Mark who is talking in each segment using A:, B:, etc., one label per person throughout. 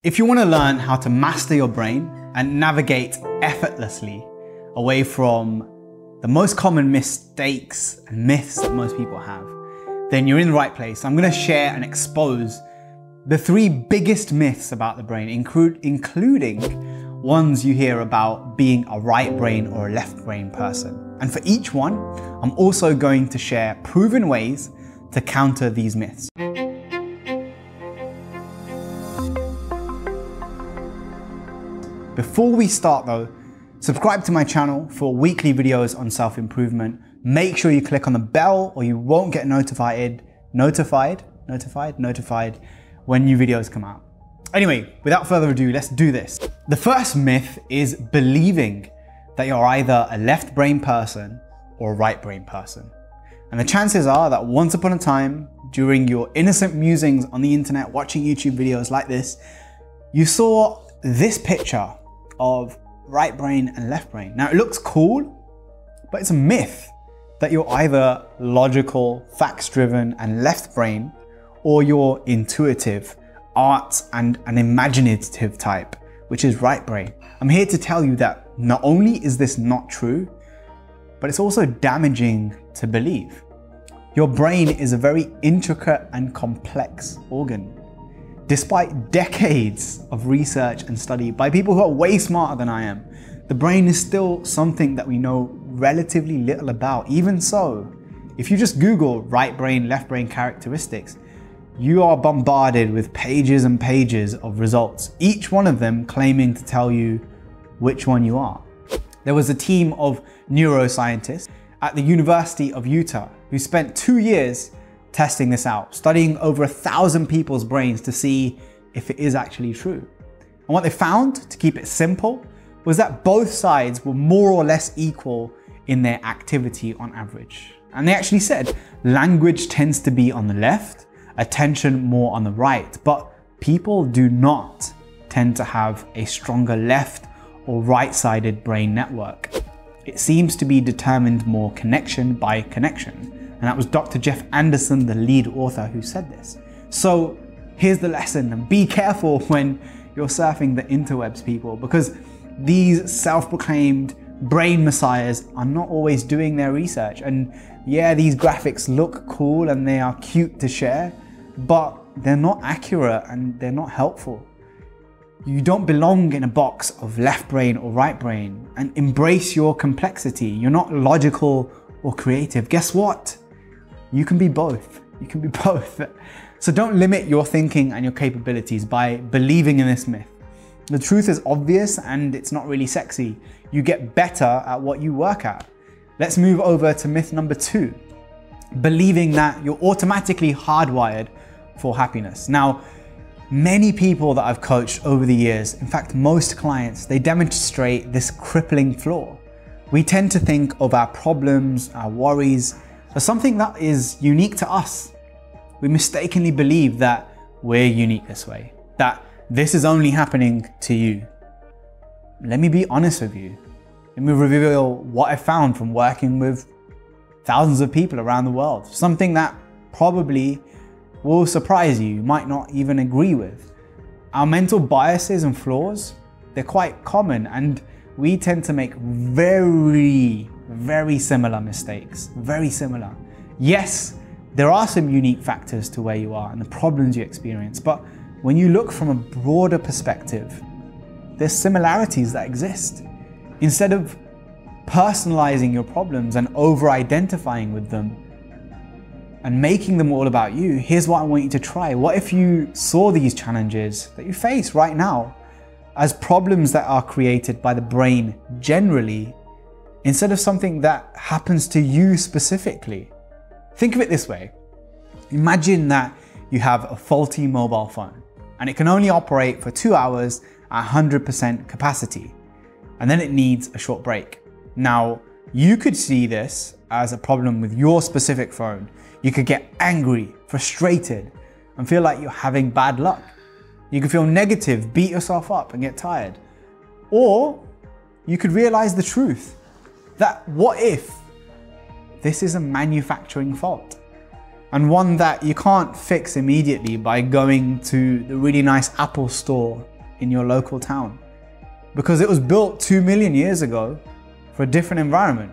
A: If you want to learn how to master your brain and navigate effortlessly away from the most common mistakes and myths that most people have, then you're in the right place. I'm going to share and expose the 3 biggest myths about the brain, including ones you hear about being a right brain or a left brain person. And for each one, I'm also going to share proven ways to counter these myths. Before we start though, subscribe to my channel for weekly videos on self-improvement. Make sure you click on the bell or you won't get notified when new videos come out. Anyway, without further ado, let's do this. The first myth is believing that you're either a left brain person or a right brain person. And the chances are that once upon a time, during your innocent musings on the internet, watching YouTube videos like this, you saw this picture of right brain and left brain. Now it looks cool, but it's a myth that you're either logical, facts-driven and left brain, or you're intuitive, arts and an imaginative type, which is right brain. I'm here to tell you that not only is this not true, but it's also damaging to believe. Your brain is a very intricate and complex organ. Despite decades of research and study by people who are way smarter than I am, the brain is still something that we know relatively little about. Even so, if you just Google right brain, left brain characteristics, you are bombarded with pages and pages of results, each one of them claiming to tell you which one you are. There was a team of neuroscientists at the University of Utah who spent 2 years testing this out, studying over 1,000 people's brains to see if it is actually true. And what they found, to keep it simple, was that both sides were more or less equal in their activity on average. And they actually said language tends to be on the left, attention more on the right, but people do not tend to have a stronger left or right-sided brain network. It seems to be determined more connection by connection. And that was Dr. Jeff Anderson, the lead author, who said this. So here's the lesson, and be careful when you're surfing the interwebs, people, because these self-proclaimed brain messiahs are not always doing their research. And yeah, these graphics look cool and they are cute to share, but they're not accurate and they're not helpful. You don't belong in a box of left brain or right brain, and embrace your complexity. You're not logical or creative. Guess what? You can be both. You can be both. So don't limit your thinking and your capabilities by believing in this myth. The truth is obvious and it's not really sexy. You get better at what you work at. Let's move over to myth number 2. Believing that you're automatically hardwired for happiness. Now, many people that I've coached over the years, in fact, most clients, they demonstrate this crippling flaw. We tend to think of our problems, our worries, as something that is unique to us. We mistakenly believe that we're unique this way, that this is only happening to you. Let me be honest with you. Let me reveal what I found from working with thousands of people around the world. Something that probably will surprise you, you might not even agree with. Our mental biases and flaws, they're quite common, and we tend to make very similar mistakes, very similar. Yes, there are some unique factors to where you are and the problems you experience, but when you look from a broader perspective, there's similarities that exist. Instead of personalizing your problems and over-identifying with them and making them all about you, here's what I want you to try. What if you saw these challenges that you face right now as problems that are created by the brain generally, instead of something that happens to you specifically? Think of it this way. Imagine that you have a faulty mobile phone and it can only operate for 2 hours at 100% capacity, and then it needs a short break. Now, you could see this as a problem with your specific phone. You could get angry, frustrated, and feel like you're having bad luck. You could feel negative, beat yourself up and get tired. Or you could realize the truth, that what if this is a manufacturing fault, and one that you can't fix immediately by going to the really nice Apple store in your local town because it was built 2 million years ago for a different environment.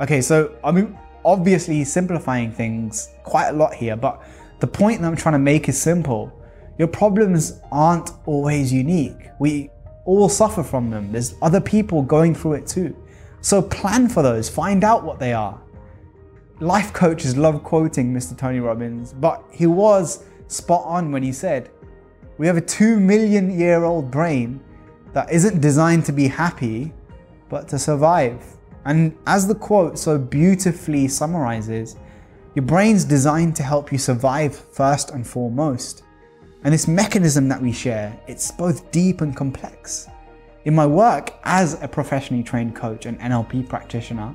A: Okay, so I'm obviously simplifying things quite a lot here, but the point that I'm trying to make is simple. Your problems aren't always unique. We all suffer from them. There's other people going through it too. So plan for those, find out what they are. Life coaches love quoting Mr. Tony Robbins, but he was spot on when he said, we have a 2 million year old brain that isn't designed to be happy, but to survive. And as the quote so beautifully summarizes, your brain's designed to help you survive first and foremost. And this mechanism that we share, it's both deep and complex. In my work as a professionally trained coach and NLP practitioner,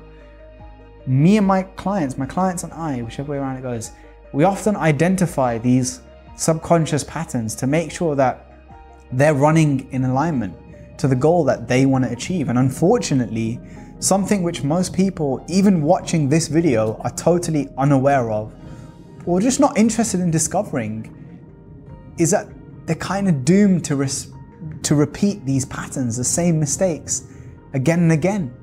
A: me and my clients and I, whichever way around it goes, we often identify these subconscious patterns to make sure that they're running in alignment to the goal that they want to achieve. And unfortunately, something which most people, even watching this video, are totally unaware of, or just not interested in discovering, is that they're kind of doomed to repeat these patterns, the same mistakes, again and again,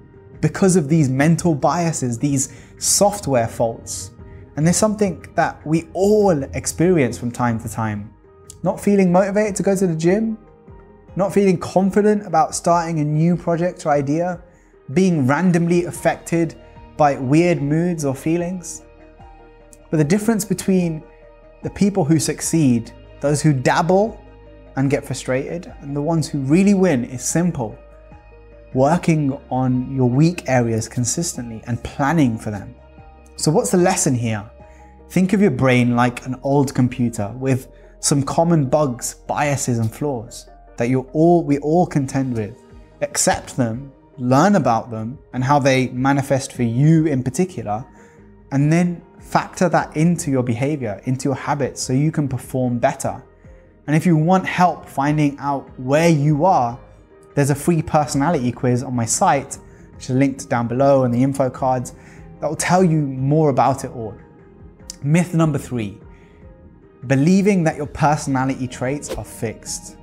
A: because of these mental biases, these software faults. And there's something that we all experience from time to time. Not feeling motivated to go to the gym, not feeling confident about starting a new project or idea, being randomly affected by weird moods or feelings. But the difference between the people who succeed, those who dabble and get frustrated, and the ones who really win is simple. Working on your weak areas consistently and planning for them. So what's the lesson here? Think of your brain like an old computer with some common bugs, biases and flaws that we all contend with. Accept them, learn about them and how they manifest for you in particular, and then factor that into your behavior, into your habits so you can perform better. And if you want help finding out where you are, there's a free personality quiz on my site, which is linked down below in the info cards, that will tell you more about it all. Myth number 3, believing that your personality traits are fixed.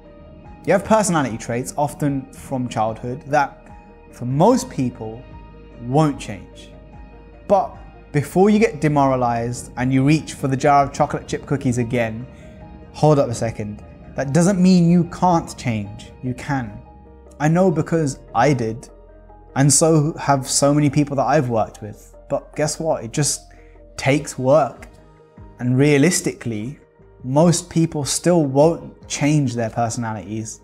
A: You have personality traits, often from childhood, that for most people won't change. But before you get demoralized and you reach for the jar of chocolate chip cookies again, hold up a second. That doesn't mean you can't change. You can. I know because I did, and so have so many people that I've worked with. But guess what? It just takes work. And realistically, most people still won't change their personalities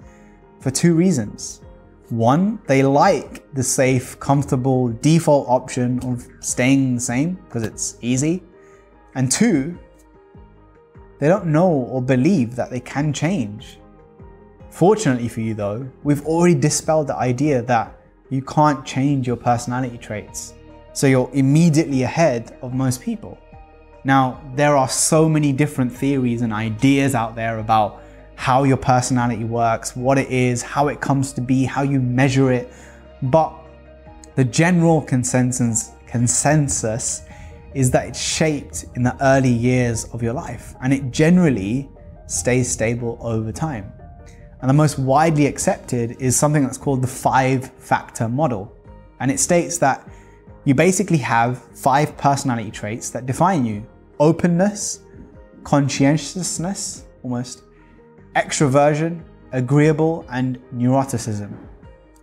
A: for 2 reasons. 1, they like the safe, comfortable default option of staying the same because it's easy. And 2, they don't know or believe that they can change. Fortunately for you though, we've already dispelled the idea that you can't change your personality traits. So you're immediately ahead of most people. Now, there are so many different theories and ideas out there about how your personality works, what it is, how it comes to be, how you measure it. But the general consensus is that it's shaped in the early years of your life, and it generally stays stable over time. And the most widely accepted is something that's called the 5-factor model. And it states that you basically have 5 personality traits that define you: openness, conscientiousness, almost, extroversion, agreeable, and neuroticism.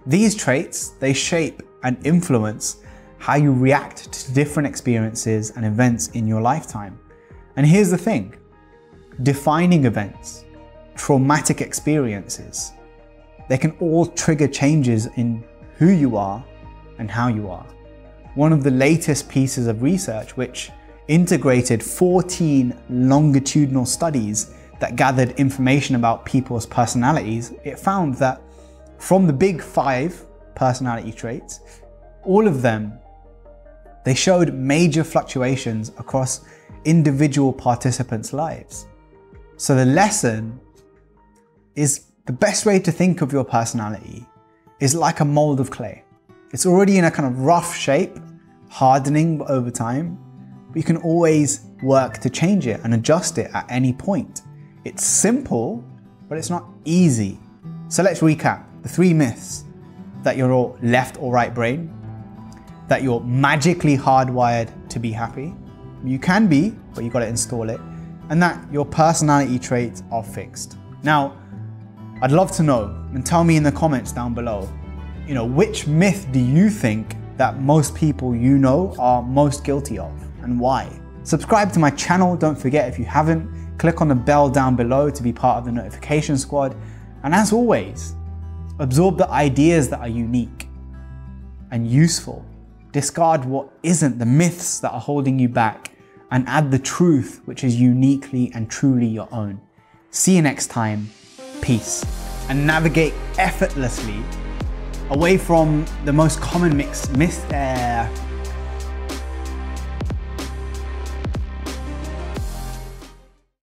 A: These traits, they shape and influence how you react to different experiences and events in your lifetime. And here's the thing: defining events, traumatic experiences, they can all trigger changes in who you are and how you are. One of the latest pieces of research, which integrated 14 longitudinal studies that gathered information about people's personalities, it found that from the big 5 personality traits, all of them, they showed major fluctuations across individual participants' lives. So the lesson is, the best way to think of your personality is like a mold of clay. It's already in a kind of rough shape, hardening over time, but you can always work to change it and adjust it at any point. It's simple, but it's not easy. So let's recap the 3 myths: that you're left or right brain, that you're magically hardwired to be happy. You can be, but you got to install it. And that your personality traits are fixed. Now, I'd love to know, and tell me in the comments down below, which myth do you think that most people you know are most guilty of, and why? Subscribe to my channel, don't forget if you haven't. Click on the bell down below to be part of the notification squad. And as always, absorb the ideas that are unique and useful. Discard what isn't, the myths that are holding you back, and add the truth which is uniquely and truly your own. See you next time. Peace. And navigate effortlessly away from the most common myths.